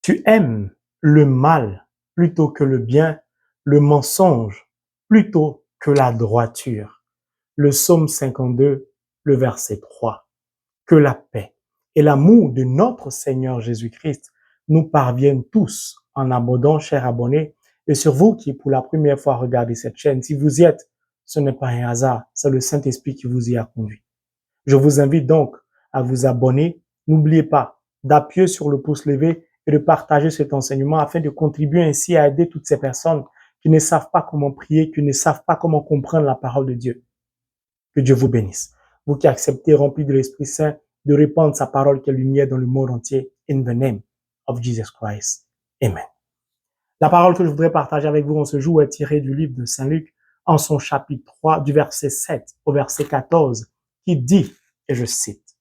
Tu aimes le mal plutôt que le bien, le mensonge plutôt que la droiture. Le psaume 52, le verset 3. Que la paix et l'amour de notre Seigneur Jésus-Christ nous parviennent tous en abondant, chers abonnés. Et sur vous qui, pour la première fois, regardez cette chaîne, si vous y êtes, ce n'est pas un hasard, c'est le Saint-Esprit qui vous y a conduit. Je vous invite donc à vous abonner. N'oubliez pas d'appuyer sur le pouce levé et de partager cet enseignement afin de contribuer ainsi à aider toutes ces personnes qui ne savent pas comment prier, qui ne savent pas comment comprendre la parole de Dieu. Que Dieu vous bénisse. Vous qui acceptez, remplis de l'Esprit Saint, de répandre sa parole qui est lumière dans le monde entier. In the name of Jesus Christ. Amen. La parole que je voudrais partager avec vous en ce jour est tirée du livre de Saint Luc, en son chapitre 3, du verset 7 au verset 14, qui dit, et je cite,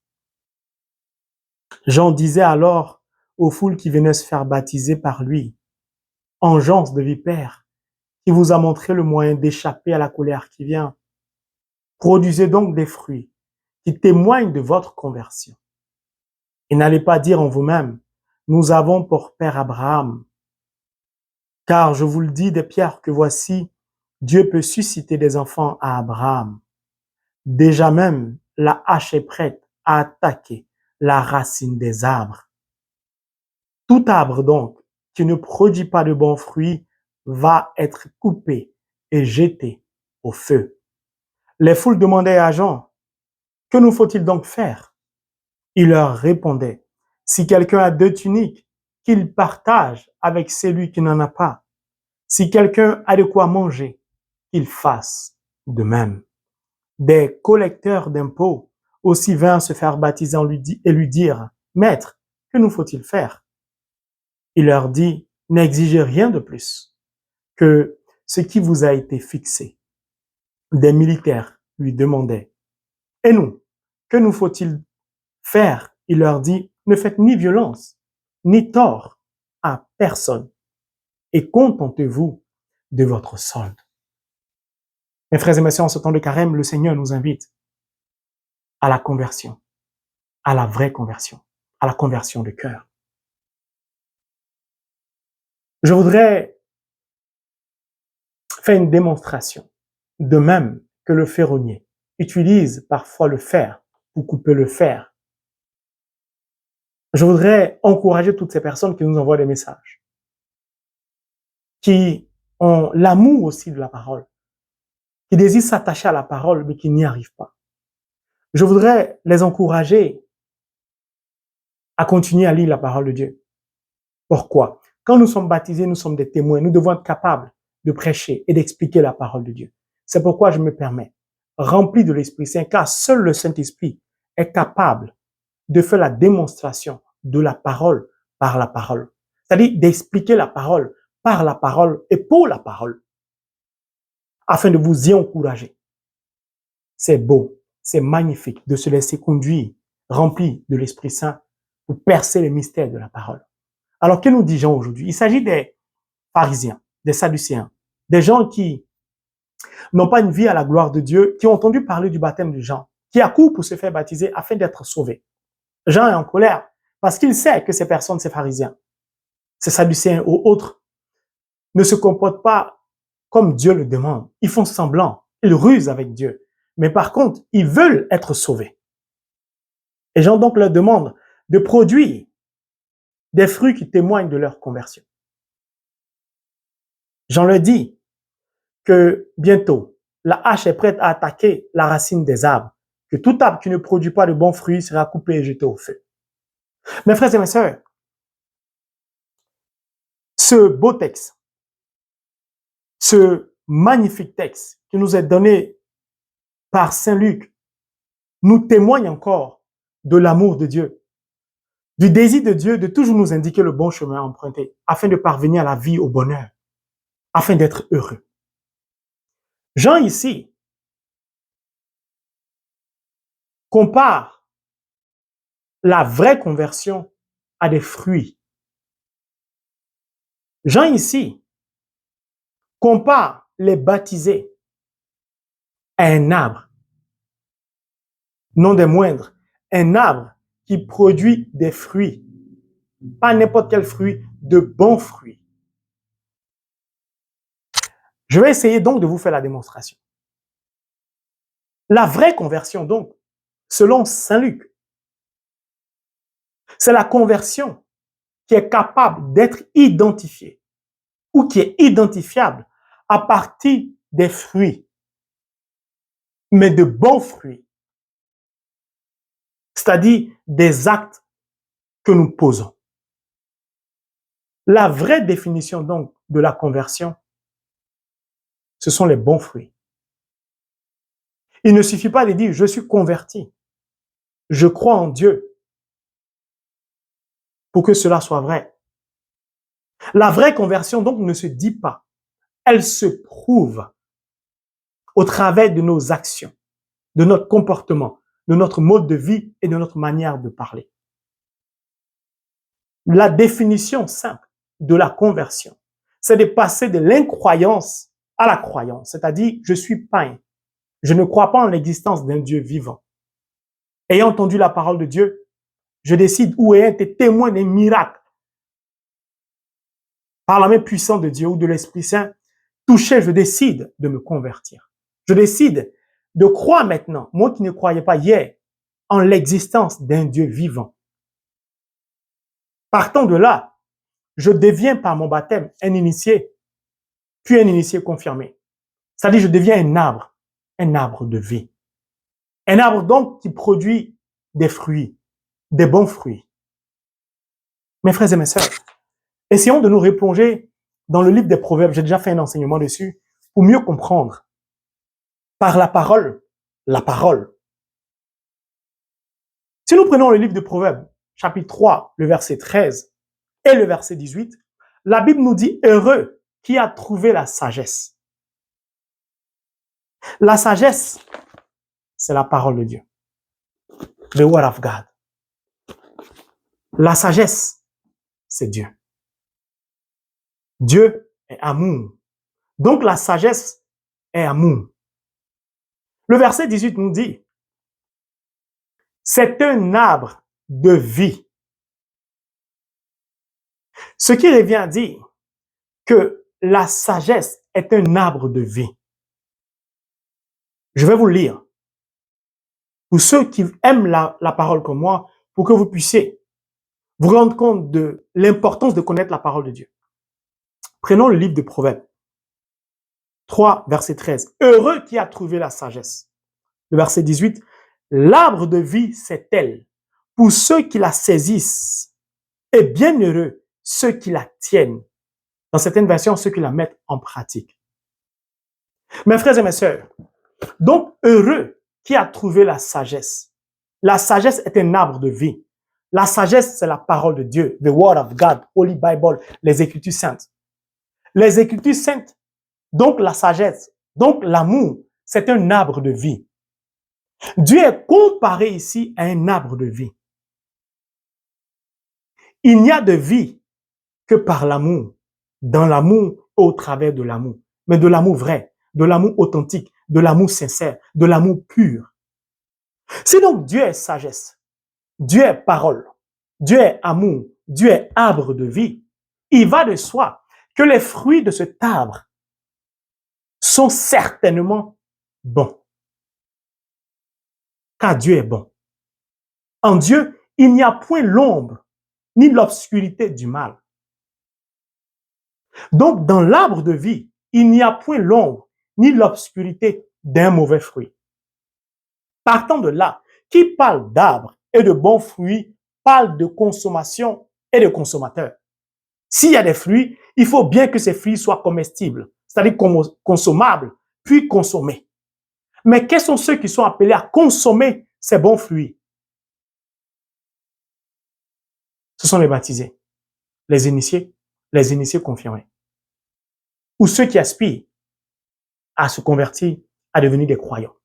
« Jean disait alors aux foules qui venaient se faire baptiser par lui, « Engeance de vipère, qui vous a montré le moyen d'échapper à la colère qui vient. Produisez donc des fruits qui témoignent de votre conversion. Et n'allez pas dire en vous-même, nous avons pour père Abraham. Car je vous le dis des pierres que voici, Dieu peut susciter des enfants à Abraham. Déjà même, la hache est prête à attaquer la racine des arbres. Tout arbre donc qui ne produit pas de bons fruits va être coupé et jeté au feu. » Les foules demandaient à Jean, « Que nous faut-il donc faire ?» Il leur répondait, « Si quelqu'un a 2 tuniques, qu'il partage avec celui qui n'en a pas. Si quelqu'un a de quoi manger, qu'il fasse de même. » Des collecteurs d'impôts aussi vinrent se faire baptiser et lui dire, « Maître, que nous faut-il faire ?» Il leur dit, « N'exigez rien de plus que ce qui vous a été fixé. » Des militaires lui demandaient, « Et nous, que nous faut-il faire ?» Il leur dit, « Ne faites ni violence, ni tort à personne, et contentez-vous de votre solde. » Mes frères et mes sœurs, en ce temps de carême, le Seigneur nous invite à la conversion, à la vraie conversion, à la conversion de cœur. Je voudrais faire une démonstration, de même que le ferronnier utilise parfois le fer pour couper le fer. Je voudrais encourager toutes ces personnes qui nous envoient des messages, qui ont l'amour aussi de la parole, qui désirent s'attacher à la parole, mais qui n'y arrivent pas. Je voudrais les encourager à continuer à lire la parole de Dieu. Pourquoi? Quand nous sommes baptisés, nous sommes des témoins. Nous devons être capables de prêcher et d'expliquer la parole de Dieu. C'est pourquoi je me permets, rempli de l'Esprit Saint, car seul le Saint-Esprit est capable de faire la démonstration de la parole par la parole. C'est-à-dire d'expliquer la parole par la parole et pour la parole, afin de vous y encourager. C'est beau, c'est magnifique de se laisser conduire, rempli de l'Esprit Saint, pour percer les mystères de la parole. Alors, que nous dit Jean aujourd'hui? Il s'agit des pharisiens, des sadducéens, des gens qui n'ont pas une vie à la gloire de Dieu, qui ont entendu parler du baptême de Jean, qui accourent pour se faire baptiser afin d'être sauvés. Jean est en colère parce qu'il sait que ces personnes, ces pharisiens, ces sadducéens ou autres, ne se comportent pas comme Dieu le demande. Ils font semblant, ils rusent avec Dieu. Mais par contre, ils veulent être sauvés. Et Jean donc leur demande de produire des fruits qui témoignent de leur conversion. Jean leur dit que bientôt, la hache est prête à attaquer la racine des arbres, que tout arbre qui ne produit pas de bons fruits sera coupé et jeté au feu. Mes frères et mes sœurs, ce beau texte, ce magnifique texte qui nous est donné par Saint Luc, nous témoigne encore de l'amour de Dieu, du désir de Dieu de toujours nous indiquer le bon chemin à emprunter, afin de parvenir à la vie, au bonheur, afin d'être heureux. Jean ici compare la vraie conversion à des fruits. Jean ici compare les baptisés à un arbre, non des moindres, un arbre qui produit des fruits, pas n'importe quel fruit, de bons fruits. Je vais essayer donc de vous faire la démonstration. La vraie conversion, donc, selon Saint Luc, c'est la conversion qui est capable d'être identifiée ou qui est identifiable à partir des fruits, mais de bons fruits, c'est-à-dire des actes que nous posons. La vraie définition donc de la conversion, ce sont les bons fruits. Il ne suffit pas de dire je suis converti, je crois en Dieu pour que cela soit vrai. La vraie conversion donc ne se dit pas, elle se prouve au travers de nos actions, de notre comportement, de notre mode de vie et de notre manière de parler. La définition simple de la conversion, c'est de passer de l'incroyance à la croyance, c'est-à-dire je suis païen, je ne crois pas en l'existence d'un Dieu vivant. Ayant entendu la parole de Dieu, je décide ou ayant été témoin d'un miracle par la main puissante de Dieu ou de l'Esprit Saint, touché, je décide de me convertir. Je décide de croire maintenant, moi qui ne croyais pas hier, en l'existence d'un Dieu vivant. Partant de là, je deviens par mon baptême un initié, puis un initié confirmé. C'est-à-dire, je deviens un arbre de vie. Un arbre donc qui produit des fruits, des bons fruits. Mes frères et mes sœurs, essayons de nous replonger dans le livre des Proverbes. J'ai déjà fait un enseignement dessus pour mieux comprendre. Par la parole, la parole. Si nous prenons le livre de Proverbes, chapitre 3, le verset 13 et le verset 18, la Bible nous dit « Heureux qui a trouvé la sagesse ». La sagesse, c'est la parole de Dieu. The word of God. La sagesse, c'est Dieu. Dieu est amour. Donc la sagesse est amour. Le verset 18 nous dit, c'est un arbre de vie. Ce qui revient à dire que la sagesse est un arbre de vie. Je vais vous le lire. Pour ceux qui aiment la parole comme moi, pour que vous puissiez vous rendre compte de l'importance de connaître la parole de Dieu. Prenons le livre de Proverbes 3, verset 13. Heureux qui a trouvé la sagesse. Le verset 18. L'arbre de vie, c'est elle. Pour ceux qui la saisissent. Et bienheureux ceux qui la tiennent. Dans certaines versions, ceux qui la mettent en pratique. Mes frères et mes sœurs, donc heureux qui a trouvé la sagesse. La sagesse est un arbre de vie. La sagesse, c'est la parole de Dieu, the word of God, Holy Bible, les Écritures saintes. Les Écritures saintes, donc la sagesse, donc l'amour, c'est un arbre de vie. Dieu est comparé ici à un arbre de vie. Il n'y a de vie que par l'amour, dans l'amour, au travers de l'amour, mais de l'amour vrai, de l'amour authentique, de l'amour sincère, de l'amour pur. Si donc Dieu est sagesse, Dieu est parole, Dieu est amour, Dieu est arbre de vie, il va de soi que les fruits de cet arbre sont certainement bons. Car Dieu est bon. En Dieu, il n'y a point l'ombre ni l'obscurité du mal. Donc, dans l'arbre de vie, il n'y a point l'ombre ni l'obscurité d'un mauvais fruit. Partant de là, qui parle d'arbre et de bons fruits parle de consommation et de consommateur. S'il y a des fruits, il faut bien que ces fruits soient comestibles, c'est-à-dire consommables, puis consommés. Mais quels sont ceux qui sont appelés à consommer ces bons fruits? Ce sont les baptisés, les initiés confirmés, ou ceux qui aspirent à se convertir, à devenir des croyants.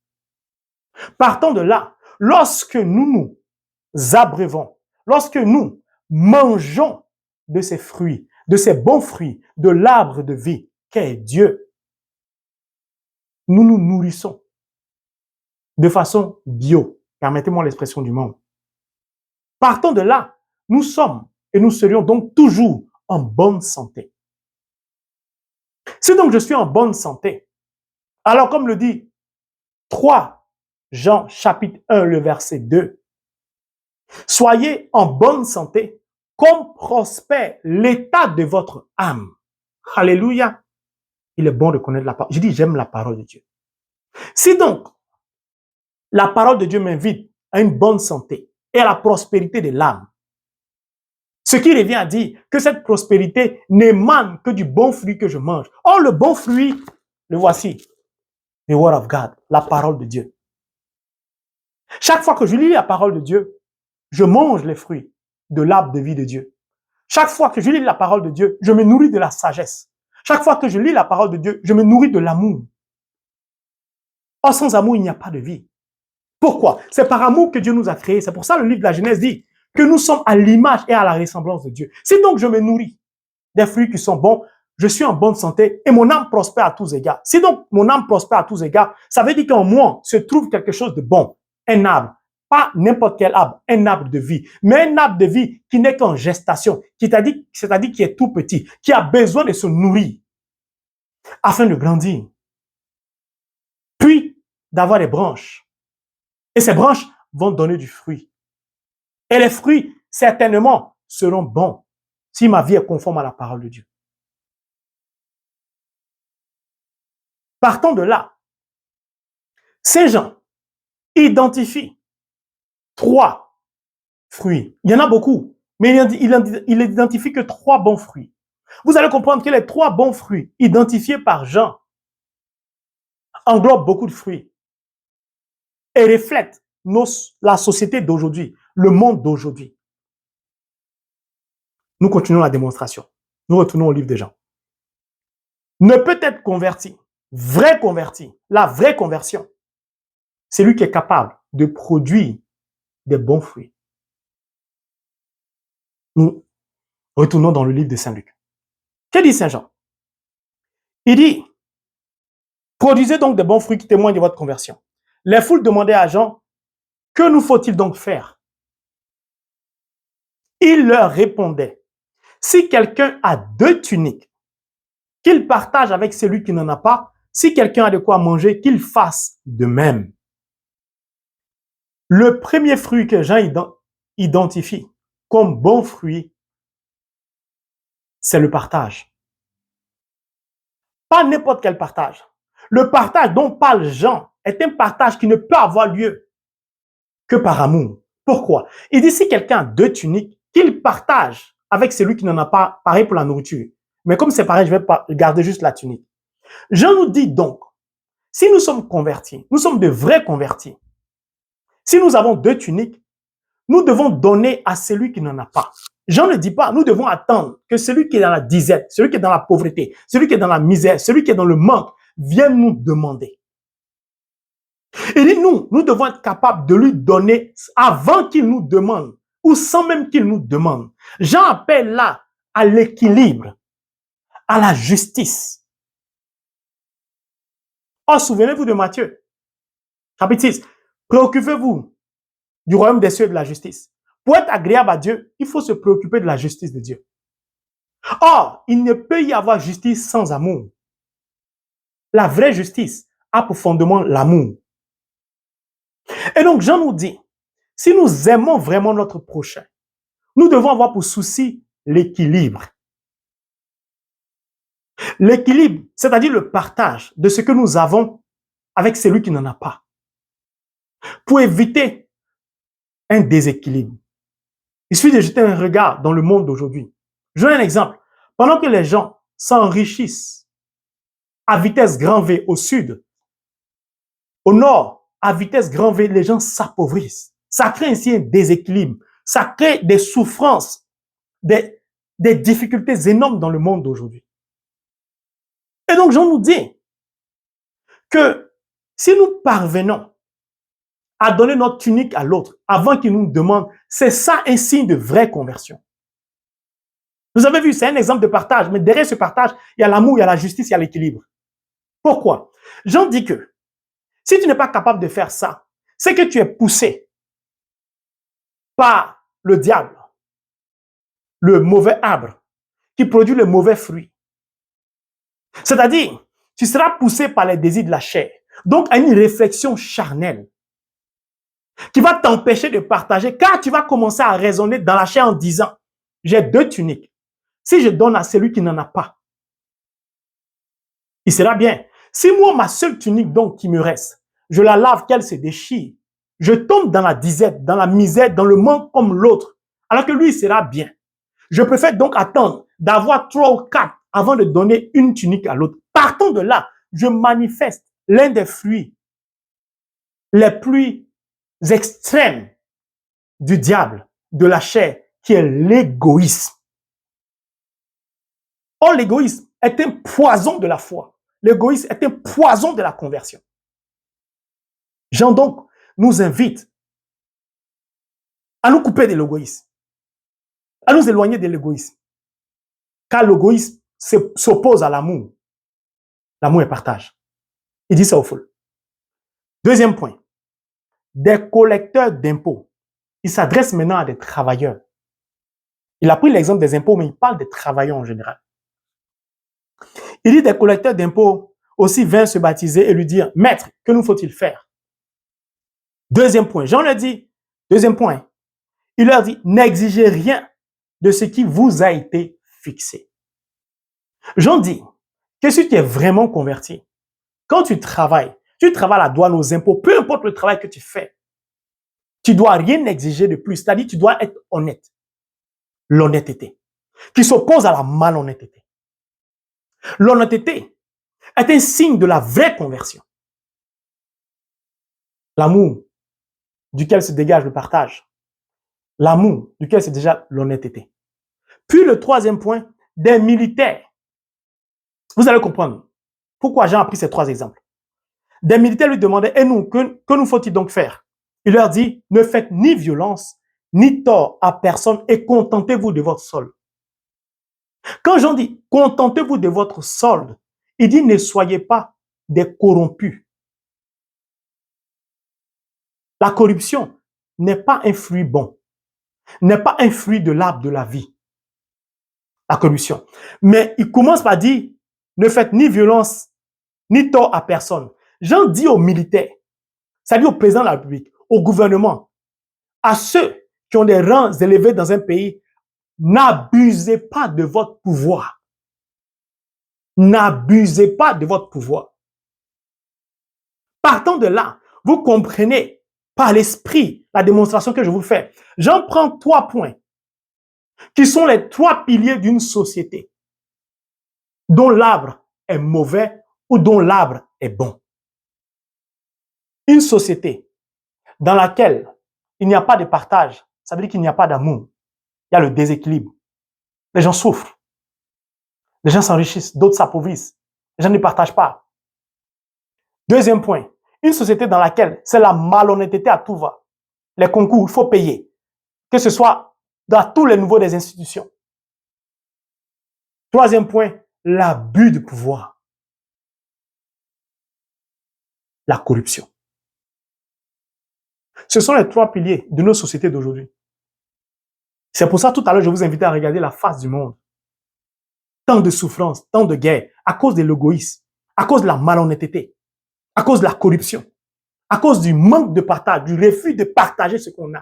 Partant de là, lorsque nous nous abreuvons, lorsque nous mangeons de ces fruits, de ces bons fruits, de l'arbre de vie qu'est Dieu, nous nous nourrissons de façon bio, permettez-moi l'expression du monde. Partant de là, nous sommes et nous serions donc toujours en bonne santé. Si donc je suis en bonne santé, alors comme le dit 3 Jean chapitre 1, le verset 2, soyez en bonne santé comme prospère l'état de votre âme. Alléluia. Il est bon de connaître la parole. Je dis, j'aime la parole de Dieu. Si donc la parole de Dieu m'invite à une bonne santé et à la prospérité de l'âme, ce qui revient à dire que cette prospérité n'émane que du bon fruit que je mange. Or, le bon fruit, le voici. The word of God, la parole de Dieu. Chaque fois que je lis la parole de Dieu, je mange les fruits de l'arbre de vie de Dieu. Chaque fois que je lis la parole de Dieu, je me nourris de la sagesse. Chaque fois que je lis la parole de Dieu, je me nourris de l'amour. Or, sans amour, il n'y a pas de vie. Pourquoi? C'est par amour que Dieu nous a créés. C'est pour ça que le livre de la Genèse dit que nous sommes à l'image et à la ressemblance de Dieu. Si donc je me nourris des fruits qui sont bons, je suis en bonne santé et mon âme prospère à tous égards. Si donc mon âme prospère à tous égards, ça veut dire qu'en moi se trouve quelque chose de bon, un arbre. Pas n'importe quel arbre, un arbre de vie, mais un arbre de vie qui n'est qu'en gestation, c'est-à-dire qui est tout petit, qui a besoin de se nourrir afin de grandir, puis d'avoir des branches. Et ces branches vont donner du fruit. Et les fruits, certainement, seront bons si ma vie est conforme à la parole de Dieu. Partant de là, Saint Jean identifie 3 fruits. Il y en a beaucoup, mais il identifie que 3 bons fruits. Vous allez comprendre que les 3 bons fruits identifiés par Jean englobent beaucoup de fruits et reflètent la société d'aujourd'hui, le monde d'aujourd'hui. Nous continuons la démonstration. Nous retournons au livre de Jean. Ne peut être converti, la vraie conversion, c'est lui qui est capable de produire des bons fruits. Nous retournons dans le livre de Saint Luc. Que dit Saint Jean? Il dit, produisez donc des bons fruits qui témoignent de votre conversion. Les foules demandaient à Jean, que nous faut-il donc faire? Il leur répondait, si quelqu'un a 2 tuniques, qu'il partage avec celui qui n'en a pas. Si quelqu'un a de quoi manger, qu'il fasse de même. Le premier fruit que Jean identifie comme bon fruit, c'est le partage. Pas n'importe quel partage. Le partage dont parle Jean est un partage qui ne peut avoir lieu que par amour. Pourquoi? Il dit si quelqu'un a 2 tuniques, qu'il partage avec celui qui n'en a pas, pareil pour la nourriture. Mais comme c'est pareil, je vais garder juste la tunique. Jean nous dit donc, si nous sommes convertis, nous sommes de vrais convertis. Si nous avons 2 tuniques, nous devons donner à celui qui n'en a pas. Jean ne dit pas, nous devons attendre que celui qui est dans la disette, celui qui est dans la pauvreté, celui qui est dans la misère, celui qui est dans le manque, vienne nous demander. Il dit, nous devons être capables de lui donner avant qu'il nous demande, ou sans même qu'il nous demande. Jean appelle là à l'équilibre, à la justice. Oh, souvenez-vous de Matthieu, chapitre 6. Préoccupez-vous du royaume des cieux et de la justice. Pour être agréable à Dieu, il faut se préoccuper de la justice de Dieu. Or, il ne peut y avoir justice sans amour. La vraie justice a pour fondement l'amour. Et donc, Jean nous dit, si nous aimons vraiment notre prochain, nous devons avoir pour souci l'équilibre. L'équilibre, c'est-à-dire le partage de ce que nous avons avec celui qui n'en a pas. Pour éviter un déséquilibre. Il suffit de jeter un regard dans le monde d'aujourd'hui. Je donne un exemple. Pendant que les gens s'enrichissent à vitesse grand V au sud, au nord, à vitesse grand V, les gens s'appauvrissent. Ça crée ainsi un déséquilibre. Ça crée des souffrances, des difficultés énormes dans le monde d'aujourd'hui. Et donc, Jean nous dit que si nous parvenons à donner notre tunique à l'autre avant qu'il nous demande, c'est ça un signe de vraie conversion. Vous avez vu, c'est un exemple de partage, mais derrière ce partage, il y a l'amour, il y a la justice, il y a l'équilibre. Pourquoi? Jean dit que si tu n'es pas capable de faire ça, c'est que tu es poussé par le diable, le mauvais arbre, qui produit le mauvais fruit. C'est-à-dire, tu seras poussé par les désirs de la chair, donc à une réflexion charnelle qui va t'empêcher de partager, car tu vas commencer à raisonner dans la chair en disant, j'ai 2 tuniques. Si je donne à celui qui n'en a pas, il sera bien. Si moi, ma seule tunique donc qui me reste, je la lave, qu'elle se déchire, je tombe dans la disette, dans la misère, dans le manque comme l'autre, alors que lui, il sera bien. Je préfère donc attendre d'avoir 3 ou 4 avant de donner une tunique à l'autre. Partant de là, je manifeste l'un des fruits les plus extrêmes du diable, de la chair, qui est l'égoïsme. Or, l'égoïsme est un poison de la foi. L'égoïsme est un poison de la conversion. Jean donc nous invite à nous couper de l'égoïsme, à nous éloigner de l'égoïsme. Car l'égoïsme s'oppose à l'amour. L'amour est partage. Il dit ça au foule. Deuxième point, des collecteurs d'impôts. Il s'adresse maintenant à des travailleurs. Il a pris l'exemple des impôts, mais il parle des travailleurs en général. Il dit des collecteurs d'impôts aussi vinrent se baptiser et lui dire, Maître, que nous faut-il faire? Deuxième point, Jean leur dit, deuxième point, il leur dit, n'exigez rien de ce qui vous a été fixé. Jean dit que si tu es vraiment converti, quand tu travailles à la douane, aux impôts, peu importe le travail que tu fais, tu dois rien exiger de plus. C'est-à-dire, tu dois être honnête. L'honnêteté, qui s'oppose à la malhonnêteté. L'honnêteté est un signe de la vraie conversion. L'amour duquel se dégage le partage. L'amour duquel se dégage l'honnêteté. Puis le troisième point, des militaires. Vous allez comprendre pourquoi Jean a pris ces 3 exemples. Des militaires lui demandaient, et nous, que nous faut-il donc faire? Il leur dit, ne faites ni violence, ni tort à personne et contentez-vous de votre solde. Quand Jean dit, contentez-vous de votre solde, il dit, ne soyez pas des corrompus. La corruption n'est pas un fruit bon, n'est pas un fruit de l'arbre de la vie. La corruption. Mais il commence par dire, ne faites ni violence, ni tort à personne. Jean dit aux militaires, c'est-à-dire au président de la République, au gouvernement, à ceux qui ont des rangs élevés dans un pays, n'abusez pas de votre pouvoir. N'abusez pas de votre pouvoir. Partant de là, vous comprenez par l'esprit la démonstration que je vous fais. J'en prends 3 points qui sont les 3 piliers d'une société dont l'arbre est mauvais ou dont l'arbre est bon. Une société dans laquelle il n'y a pas de partage, ça veut dire qu'il n'y a pas d'amour. Il y a le déséquilibre. Les gens souffrent. Les gens s'enrichissent, d'autres s'appauvrissent. Les gens ne partagent pas. Deuxième point, une société dans laquelle c'est la malhonnêteté à tout va. Les concours, il faut payer. Que ce soit dans tous les niveaux des institutions. Troisième point, l'abus de pouvoir. La corruption. Ce sont les 3 piliers de nos sociétés d'aujourd'hui. C'est pour ça, tout à l'heure, je vous invitais à regarder la face du monde. Tant de souffrances, tant de guerres, à cause de l'égoïsme, à cause de la malhonnêteté, à cause de la corruption, à cause du manque de partage, du refus de partager ce qu'on a.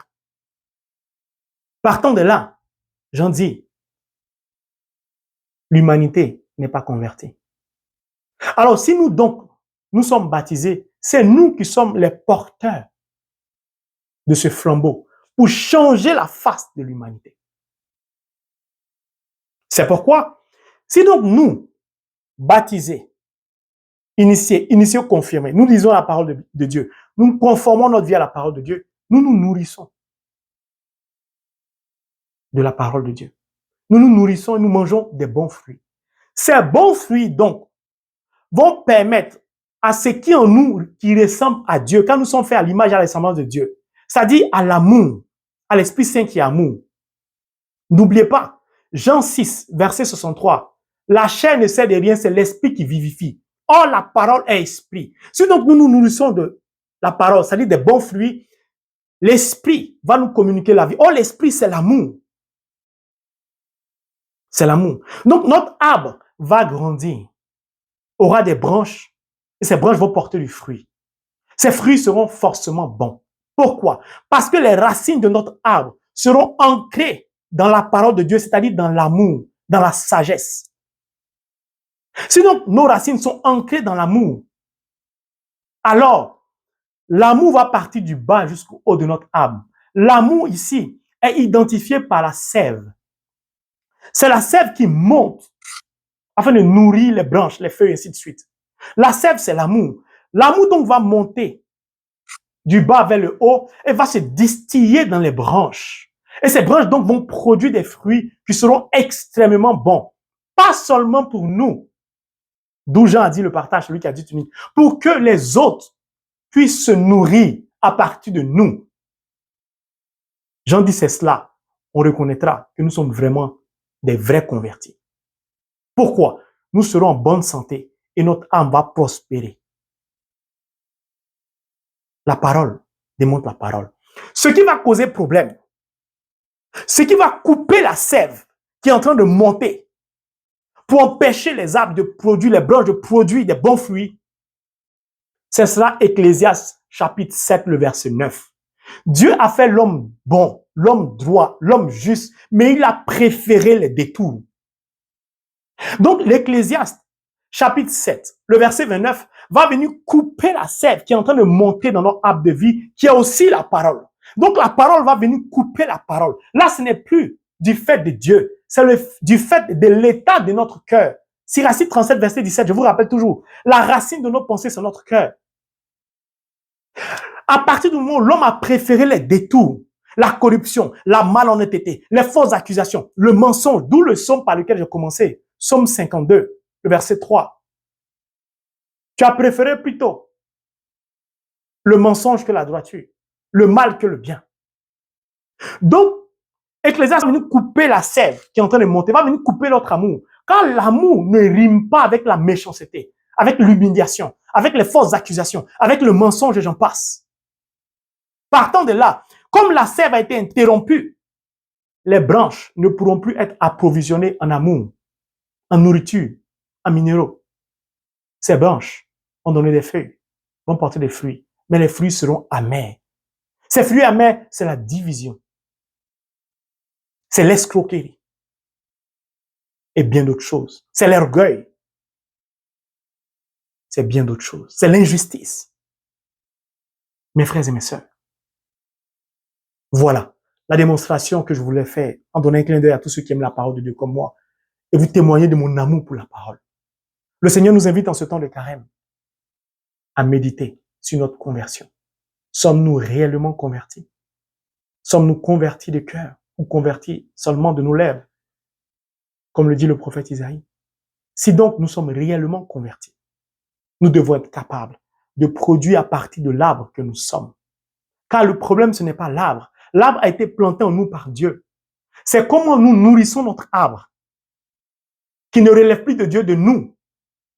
Partant de là, j'en dis, l'humanité n'est pas convertie. Alors, si nous donc, nous sommes baptisés, c'est nous qui sommes les porteurs de ce flambeau pour changer la face de l'humanité. C'est pourquoi, si donc nous, baptisés, initiés ou confirmés, nous lisons la parole de Dieu, nous conformons notre vie à la parole de Dieu, nous nous nourrissons de la parole de Dieu. Nous nous nourrissons et nous mangeons des bons fruits. Ces bons fruits, donc, vont permettre à ce qui en nous, qui ressemble à Dieu, quand nous sommes faits à l'image et à la ressemblance de Dieu, c'est-à-dire à l'amour, à l'Esprit Saint qui est amour. N'oubliez pas, Jean 6, verset 63, la chair ne sert de rien, c'est l'Esprit qui vivifie. Or, la parole est esprit. Si donc nous nous nourrissons de la parole, c'est-à-dire des bons fruits, l'Esprit va nous communiquer la vie. Or, l'Esprit, c'est l'amour. C'est l'amour. Donc, notre arbre va grandir, aura des branches, et ces branches vont porter du fruit. Ces fruits seront forcément bons. Pourquoi? Parce que les racines de notre arbre seront ancrées dans la parole de Dieu, c'est-à-dire dans l'amour, dans la sagesse. Sinon, nos racines sont ancrées dans l'amour. Alors, l'amour va partir du bas jusqu'au haut de notre âme. L'amour ici est identifié par la sève. C'est la sève qui monte afin de nourrir les branches, les feuilles, et ainsi de suite. La sève, c'est l'amour. L'amour donc va monter du bas vers le haut et va se distiller dans les branches. Et ces branches donc vont produire des fruits qui seront extrêmement bons. Pas seulement pour nous, d'où Jean a dit le partage, celui qui a dit unique, pour que les autres puissent se nourrir à partir de nous. Jean dit c'est cela. On reconnaîtra que nous sommes vraiment des vrais convertis. Pourquoi? Nous serons en bonne santé et notre âme va prospérer. La parole démontre la parole. Ce qui va causer problème, ce qui va couper la sève qui est en train de monter pour empêcher les arbres de produire, les branches de produire des bons fruits, ce sera Ecclésiaste chapitre 7, le verset 9. Dieu a fait l'homme bon, l'homme droit, l'homme juste, mais il a préféré les détours. Donc l'Ecclésiaste chapitre 7, le verset 29, va venir couper la sève qui est en train de monter dans notre arbre de vie, qui est aussi la parole. Donc la parole va venir couper la parole. Là, ce n'est plus du fait de Dieu, c'est du fait de l'état de notre cœur. Siracide 37, verset 17, je vous rappelle toujours, la racine de nos pensées, c'est notre cœur. À partir du moment où l'homme a préféré les détours, la corruption, la malhonnêteté, les fausses accusations, le mensonge, d'où le psaume par lequel j'ai commencé, psaume 52, le verset 3. Tu as préféré plutôt le mensonge que la droiture, le mal que le bien. Donc, Ecclésiaste va venir couper la sève qui est en train de monter, va venir couper notre amour. Quand l'amour ne rime pas avec la méchanceté, avec l'humiliation, avec les fausses accusations, avec le mensonge et j'en passe. Partant de là, comme la sève a été interrompue, les branches ne pourront plus être approvisionnées en amour, en nourriture, en minéraux. Ces branches vont donner des feuilles, vont porter des fruits, mais les fruits seront amers. Ces fruits amers, c'est la division, c'est l'escroquerie et bien d'autres choses. C'est l'orgueil, c'est bien d'autres choses. C'est l'injustice. Mes frères et mes sœurs, voilà la démonstration que je voulais faire en donnant un clin d'œil à tous ceux qui aiment la parole de Dieu comme moi et vous témoigner de mon amour pour la parole. Le Seigneur nous invite en ce temps de carême à méditer sur notre conversion. Sommes-nous réellement convertis? Sommes-nous convertis de cœur ou convertis seulement de nos lèvres, comme le dit le prophète Isaïe? Si donc nous sommes réellement convertis, nous devons être capables de produire à partir de l'arbre que nous sommes. Car le problème, ce n'est pas l'arbre. L'arbre a été planté en nous par Dieu. C'est comment nous nourrissons notre arbre, qui ne relève plus de Dieu, de nous,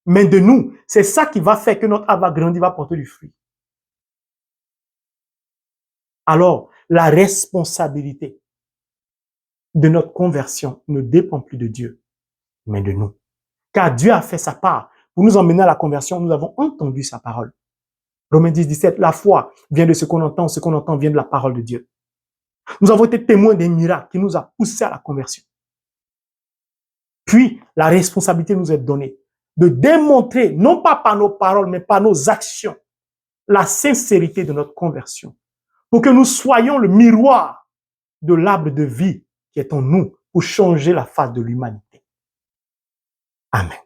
mais de nous. C'est ça qui va faire que notre arbre va grandir, va porter du fruit. Alors, la responsabilité de notre conversion ne dépend plus de Dieu, mais de nous. Car Dieu a fait sa part. Pour nous emmener à la conversion, nous avons entendu sa parole. Romains 10, 17, la foi vient de ce qu'on entend vient de la parole de Dieu. Nous avons été témoins des miracles qui nous a poussés à la conversion. Puis, la responsabilité nous est donnée de démontrer, non pas par nos paroles, mais par nos actions, la sincérité de notre conversion, pour que nous soyons le miroir de l'arbre de vie qui est en nous pour changer la face de l'humanité. Amen.